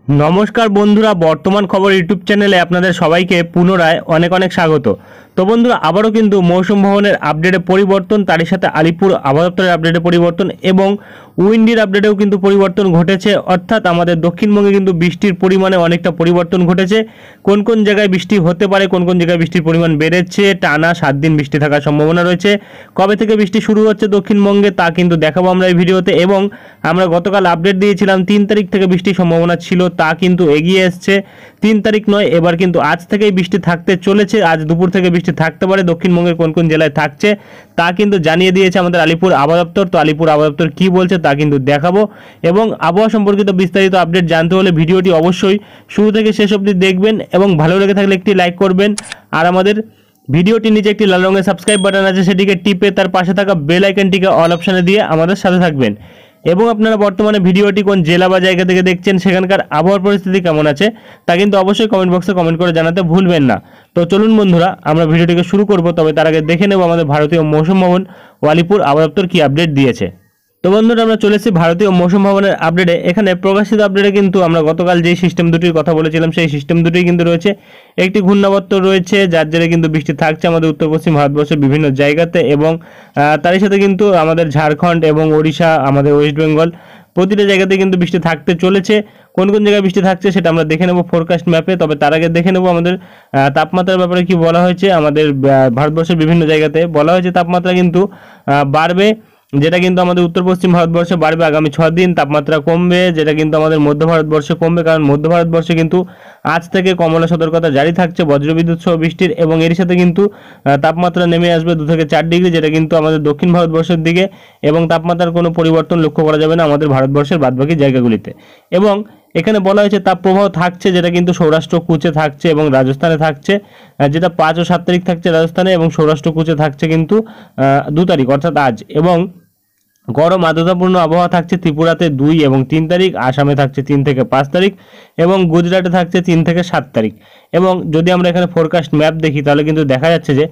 নমস্কার বন্ধুরা, বর্তমান খবর ইউটিউব চ্যানেলে আপনাদের সবাইকে পুনরায় অনেক অনেক স্বাগত। তো বন্ধুরা, আবারও কিন্তু মৌসুম ভবনের আপডেটে পরিবর্তন, তারই সাথে আলিপুর আবহাওয়া দপ্তরের আপডেটে পরিবর্তন এবং উইন্ডির আপডেটেও কিন্তু পরিবর্তন ঘটেছে। অর্থাৎ আমাদের দক্ষিণবঙ্গে কিন্তু বৃষ্টির পরিমাণে অনেকটা পরিবর্তন ঘটেছে। কোন কোন জায়গায় বৃষ্টি হতে পারে, কোন কোন জায়গায় বৃষ্টির পরিমাণ বেড়েছে, টানা 7 দিন বৃষ্টি থাকার সম্ভাবনা রয়েছে, কবে থেকে বৃষ্টি শুরু হচ্ছে দক্ষিণবঙ্গে তা কিন্তু দেখাবো আমরা এই ভিডিওতে। এবং আমরা গতকাল আপডেট দিয়েছিলাম 3 তারিখ থেকে বৃষ্টির সম্ভাবনা ছিল, তা কিন্তু এগিয়ে এসছে। 3 তারিখ নয়, এবার কিন্তু আজ থেকেই বৃষ্টি থাকতে চলেছে। আজ দুপুর থেকে বৃষ্টি থাকতে পারে, দক্ষিণবঙ্গের কোন কোন জেলায় থাকছে তা কিন্তু জানিয়ে দিয়েছে আমাদের আলিপুর আবহাওয়া দপ্তর। তো আলিপুর আবহাওয়া দপ্তর কী বলছে তা কিন্তু দেখাবো। এবং আবহাওয়া সম্পর্কিত বিস্তারিত আপডেট জানতে হলে ভিডিওটি অবশ্যই শুরু থেকে শেষ অবধি দেখবেন এবং ভালো লেগে থাকলে একটি লাইক করবেন। আর আমাদের ভিডিওটির নিচে একটি লাল রঙের সাবস্ক্রাইব বাটন আছে, সেটিকে টিপে তার পাশে থাকা বেল আইকনটিকে অল অপশানে দিয়ে আমাদের সাথে থাকবেন। এবং আপনারা বর্তমানে ভিডিওটি কোন জেলা বা জায়গা থেকে দেখছেন, সেখানকার আবহাওয়ার পরিস্থিতি কেমন আছে তা কিন্তু অবশ্যই কমেন্ট বক্সে কমেন্ট করে জানাতে ভুলবেন না। তো চলুন বন্ধুরা, আমরা ভিডিওটিকে শুরু করব। তবে তার আগে দেখে নেব আমাদের ভারতীয় মৌসুম ভবন ও আলিপুর আবহাওয়া দপ্তর কী আপডেট দিয়েছে। তো বন্ধুরা, আমরা চলে এসেছি ভারতীয় মৌসুম ভবনের আপডেটে। এখানে প্রকাশিত আপডেটে কিন্তু আমরা গতকাল যেই সিস্টেম দুটির কথা বলেছিলাম সেই সিস্টেম দুটি কিন্তু রয়েছে। একটি ঘূর্ণাবর্ত রয়েছে, যার জেরে কিন্তু বৃষ্টি থাকছে আমাদের উত্তর পশ্চিম ভারতবর্ষের বিভিন্ন জায়গাতে এবং তারই সাথে কিন্তু আমাদের ঝাড়খণ্ড এবং ওড়িশা, আমাদের ওয়েস্ট বেঙ্গল প্রতিটা জায়গাতে কিন্তু বৃষ্টি থাকতে চলেছে। কোন কোন জায়গায় বৃষ্টি থাকছে সেটা আমরা দেখে নেব ফোরকাস্ট ম্যাপে। তবে তার আগে দেখে নেব আমাদের তাপমাত্রার ব্যাপারে কি বলা হয়েছে। আমাদের ভারতবর্ষের বিভিন্ন জায়গাতে বলা হয়েছে তাপমাত্রা কিন্তু বাড়বে, যেটা কিন্তু আমাদের উত্তর পশ্চিম ভারতবর্ষে বাড়বে আগামী 6 দিন। তাপমাত্রা কমবে, যেটা কিন্তু আমাদের মধ্য ভারতবর্ষে কমবে, কারণ মধ্য ভারতবর্ষে কিন্তু আজ থেকে কমলা সতর্কতা জারি থাকছে বজ্রবিদ্যুৎ সহ বৃষ্টির। এবং এর সাথে কিন্তু তাপমাত্রা নেমে আসবে 2 থেকে 4 ডিগ্রি, যেটা কিন্তু আমাদের দক্ষিণ ভারতবর্ষের দিকে। এবং তাপমাত্রার কোনো পরিবর্তন লক্ষ্য করা যাবে না আমাদের ভারতবর্ষের বাদবাকি জায়গাগুলিতে। এবং এখানে বলা হয়েছে তাপপ্রবাহ থাকছে, যেটা কিন্তু সৌরাষ্ট্র কুচে থাকছে এবং রাজস্থানে থাকছে, যেটা 5 ও 7 তারিখ থাকছে রাজস্থানে, এবং সৌরাষ্ট্র কুচে থাকছে কিন্তু 2 তারিখ অর্থাৎ আজ। এবং গরম আর্দ্রতাপূর্ণ আবহাওয়া থাকছে ত্রিপুরাতে 2 এবং 3 তারিখ, আসামে থাকছে 3 থেকে 5 তারিখ এবং গুজরাটে থাকছে 3 থেকে 7 তারিখ। এবং যদি আমরা এখানে ফোরকাস্ট ম্যাপ দেখি তাহলে কিন্তু দেখা যাচ্ছে যে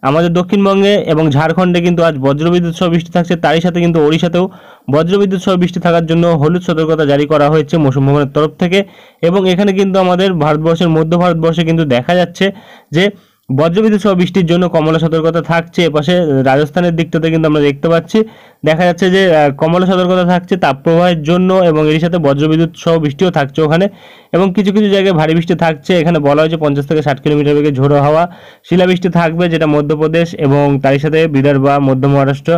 আমাদের দক্ষিণবঙ্গে এবং ঝাড়খণ্ডে কিন্তু আজ বজ্রবিদ্যুৎ সহ বৃষ্টি থাকছে, তারই সাথে কিন্তু ওড়িশাতেও বজ্রবিদ্যুৎ সহ বৃষ্টি থাকার জন্য হলুদ সতর্কতা জারি করা হয়েছে মৌসুম ভবনের তরফ থেকে। এবং এখানে কিন্তু আমাদের ভারতবর্ষের মধ্য ভারতবর্ষে কিন্তু দেখা যাচ্ছে যে বজ্রবিদ্যুৎ সহ বৃষ্টির জন্য কমলা সতর্কতা থাকছে। এপাশে রাজস্থানের দিকটাতে কিন্তু আমরা দেখতে পাচ্ছি, দেখা যাচ্ছে যে কমলা সতর্কতা থাকছে তাপপ্রবাহের জন্য, এবং এর সাথে বজ্রবিদ্যুৎ সহ বৃষ্টিও থাকছে ওখানে। এবং কিছু কিছু জায়গায় ভারী বৃষ্টি থাকছে। এখানে বলা হয়েছে 50 থেকে 60 কিলোমিটার বেগে ঝোড়ো হাওয়া শিলাবৃষ্টি থাকবে, যেটা মধ্যপ্রদেশ এবং তারই সাথে বিদর্ভা, মধ্য মহারাষ্ট্র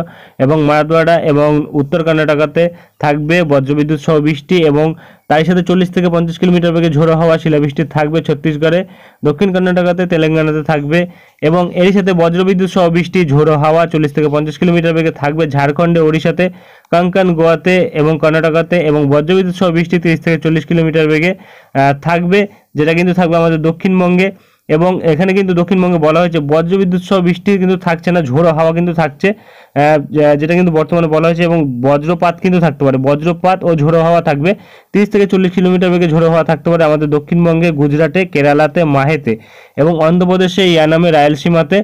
এবং মারাঠওয়াড়া এবং উত্তর কর্ণাটকাতে থাকবে বজ্রবিদ্যুৎ সহ বৃষ্টি। এবং তার সাথে 40 থেকে 50 কিলোমিটার বেগে ঝোড়ো হাওয়া শিলাবৃষ্টি থাকবে ছত্তিশগড়ে, দক্ষিণ কর্ণাটকাতে, তেলেঙ্গানাতে থাকবে। এবং এর সাথে বজ্রবিদ্যুৎ সহ বৃষ্টি ঝোড়ো হাওয়া 40 থেকে 50 কিলোমিটার বেগে থাকবে ঝাড়খণ্ডে, ওড়িশাতে, কঙ্কন, গোয়াতে এবং কর্ণাটকাতে। এবং বজ্রবিদ্যুৎ সহ বৃষ্টি 30 থেকে 40 কিলোমিটার বেগে থাকবে, যেটা কিন্তু থাকবে আমাদের দক্ষিণবঙ্গে। এবং এখানে কিন্তু দক্ষিণবঙ্গে বলা হয়েছে বজ্রবিদ্যুৎ সহ বৃষ্টি কিন্তু থাকছে না, ঝোড়ো হাওয়া কিন্তু থাকছে, যেটা কিন্তু বর্তমানে বলা হয়েছে। এবং বজ্রপাত কিন্তু থাকতে পারে, বজ্রপাত ও ঝোড়ো হাওয়া থাকবে 30 থেকে 40 কিলোমিটার বেগে ঝোড়ো হাওয়া থাকতে পারে আমাদের দক্ষিণবঙ্গে, গুজরাটে, কেরালাতে, মাহেতে এবং অন্ধ্রপ্রদেশে, ইয়ানামে, রায়লসীমাতে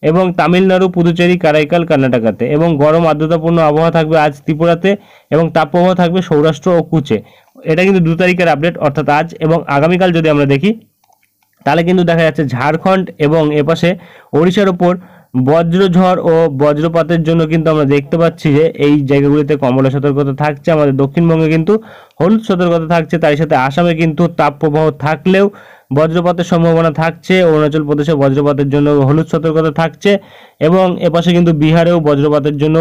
এবং তামিলনাড়ু, পুদুচেরি, কারাইকাল, কর্ণাটকাতে। এবং গরম আর্দ্রতাপূর্ণ আবহাওয়া থাকবে আজ ত্রিপুরাতে, এবং তাপপ্রবাহ থাকবে সৌরাষ্ট্র ও কুচে। এটা কিন্তু 2 তারিখের আপডেট অর্থাৎ আজ। এবং আগামীকাল যদি আমরা দেখি তাহলে কিন্তু দেখা যাচ্ছে ঝাড়খণ্ড এবং এপাশে ওড়িশার ওপর বজ্রঝড় ও বজ্রপাতের জন্য কিন্তু আমরা দেখতে পাচ্ছি যে এই জায়গাগুলিতে কমলা সতর্কতা থাকছে। আমাদের দক্ষিণবঙ্গে কিন্তু হলুদ সতর্কতা থাকছে, তার সাথে আসামে কিন্তু তাপপ্রবাহ থাকলেও বজ্রপাতের সম্ভাবনা থাকছে। অরুণাচল প্রদেশে বজ্রপাতের জন্য হলুদ সতর্কতা থাকছে। এবং এপাশে কিন্তু বিহারেও বজ্রপাতের জন্য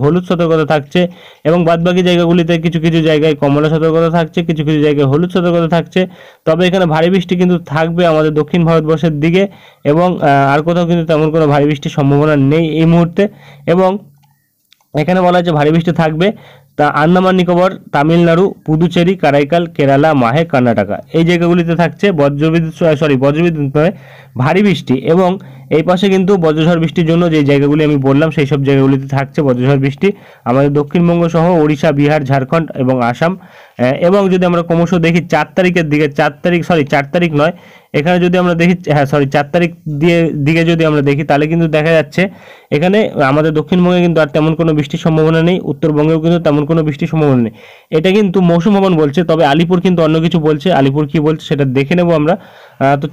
হলুদ সতর্কতা থাকছে। এবং বাদবাকি জায়গাগুলিতে কিছু কিছু জায়গায় কমলা সতর্কতা থাকছে, কিছু কিছু জায়গায় হলুদ সতর্কতা থাকছে। তবে এখানে ভারী বৃষ্টি কিন্তু থাকবে আমাদের দক্ষিণ ভারতবর্ষের দিকে, এবং আর কোথাও কিন্তু তেমন কোনো ভারী বৃষ্টির সম্ভাবনা নেই এই মুহূর্তে। এবং এখানে বলা হয়েছে ভারী বৃষ্টি থাকবে তা আন্দামান নিকোবর, তামিলনাড়ু, পুদুচেরি, কারাইকাল, কেরালা, মাহে, কর্ণাটকা এই জায়গাগুলিতে থাকছে বজ্রবিদ্যুৎ নয় ভারী বৃষ্টি। এবং এই পাশে কিন্তু বজ্রঝড় বৃষ্টির জন্য যে জায়গাগুলি আমি বললাম সেই সব জায়গাগুলিতে থাকছে বজ্রঝড় বৃষ্টি আমাদের দক্ষিণবঙ্গ সহ ওড়িশা, বিহার, ঝাড়খণ্ড এবং আসাম। এবং যদি আমরা ক্রমশ দেখি 4 তারিখের দিকে, 4 তারিখ নয়, এখানে যদি আমরা দেখি, 4 তারিখ দিকে যদি আমরা দেখি তাহলে কিন্তু দেখা যাচ্ছে এখানে আমাদের দক্ষিণবঙ্গে কিন্তু আর তেমন কোনো বৃষ্টির সম্ভাবনা নেই, উত্তরবঙ্গেও কিন্তু তেমন কোনো বৃষ্টির সম্ভাবনা নেই। এটা কিন্তু মৌসুম ভবন বলছে, তবে আলিপুর কিন্তু অন্য কিছু বলছে। আলিপুর কি বলছে সেটা দেখে নেব আমরা। তো